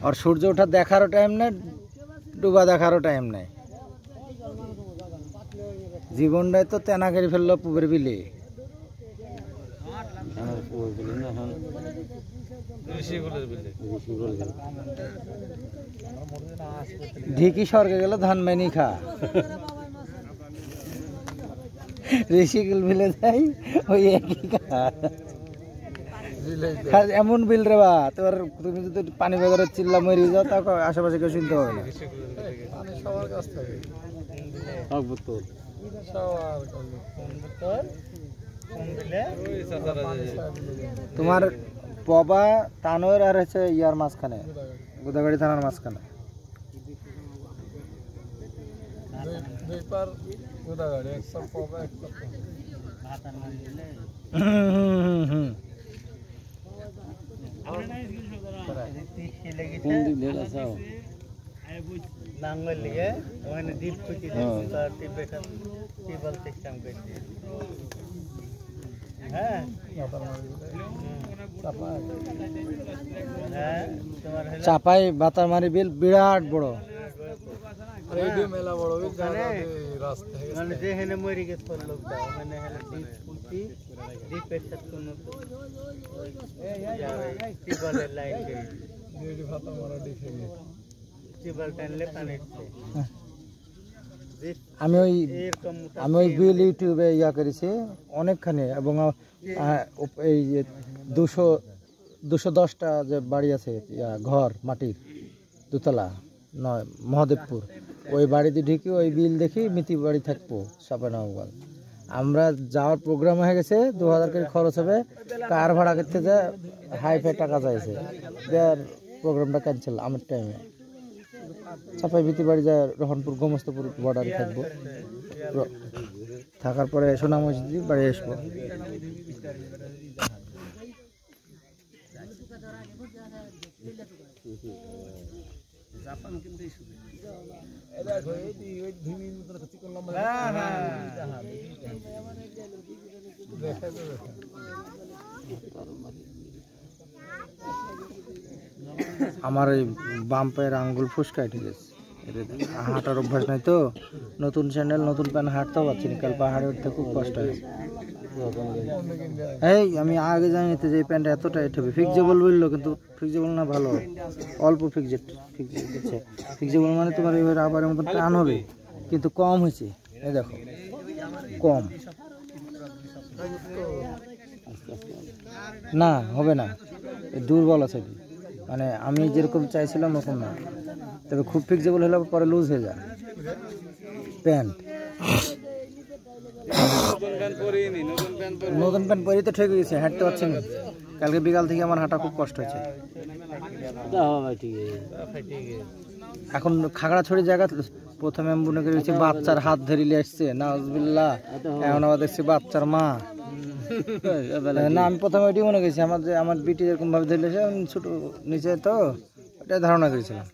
और सूर्य उठा देखारो टाइम ना डूबा देखारो टाइम नहीं जीवन तो तेना कर फेल पुबेर बिले ढिकी स्वर्गे गेल धान मैनी खा ঋষিকুল বিলে যাই ওই একই কাজ এমন বিল রে বা তোর তুমি যদি পানি বেগরে চিল্লা মরি যাও তা আশেপাশে কেউ শুনতে পাবে না সবার কাছ থেকে সব বোতল সবার বোতল কোন দিলে তোমার পবা তানোর আর হচ্ছে ইয়ার মাঝখানে গোদাগাড়ি থানার মাঝখানে দুই পার গোদাগাড়ি এক সব পবা এক সব ভাতার মারি দিলে কোন দিক লেলা চাও নাঙ্গল লিয়ে ওখানে ডিপ কুচি দিছি তার টিপে খান টিবল সিস্টেম করছি হ্যাঁ চাপাই বাতারমারি বিল বিরাট বড় রেডি মেলা বড় বিল জায়গা রাস্তা মানে যেখানে মরি গেছে পর লোক দাও মানে হলে ডিপ কুচি ডিপের সাথে কোনো এই টিবলের লাইন দিয়ে রেডি ভাতা মারা ডিপে টিবল টানলে পানি আমি ওই বিল ইউটিউবে ইয়া করেছি অনেকখানি এবং এই 210টা যে বাড়ি আছে ঘর মাটির দোতলা নয় মহাদেবপুর ওই বাড়িতে ঢুকি ওই বিল দেখি মিতি বাড়ি থাকবো সাপানগর আমরা যাওয়ার প্রোগ্রাম হয়ে গেছে 2000 করে খরচ হবে কার ভাড়া করতে যা হাইফাই টাকা চাইছে প্রোগ্রামটা ক্যান্সেল আমার টাইমে চাপাই ভিতি বাড়ি যায় রহনপুর গোমস্তপুর বর্ডারে থাকবো থাকার পরে সোনা মসজিদ বাড়ি আসবো আমার এই বাম পায়ের আঙ্গুল ফুসকা উঠে গেছে হাঁটার অভ্যাস নাই তো নতুন স্যান্ডেল নতুন প্যান্ট হাঁটতেও পারছি না কাল পাহাড়ে উঠতে খুব কষ্ট হয় এই আমি আগে জানিতে যে প্যান্টটা এত টাইট হবে ফিক্সেবল বললো কিন্তু ফিক্সেবল না ভালো অল্প ফিক্সেবল মানে তোমার এবার আবার মতন টান হবে কিন্তু কম হয়েছে এই দেখো কম না হবে না দুর্বল আছে মানে আমি যেরকম চাইছিলাম ওরকম না তবে খুব ফিক্সেবল হলে পরে লুজ হয়ে যায় প্যান্ট নতুন প্যান্ট পরি তো ঠিক হয়েছে হাঁটতে পারছি না কালকে বিকাল থেকে আমার হাঁটা খুব কষ্ট হয়েছে এখন খাগড়াছড়ি জায়গা প্রথমে আমি মনে করেছি বাচ্চার হাত ধরিলে আসছে নাউজুবিল্লাহ এখন আবার দেখছি বাচ্চার মা না আমি প্রথমে ওইটি মনে করেছি আমার বিটি এরকম ভাবে ধরলে ছোট নিচে তো ওটাই ধারণা করেছিলাম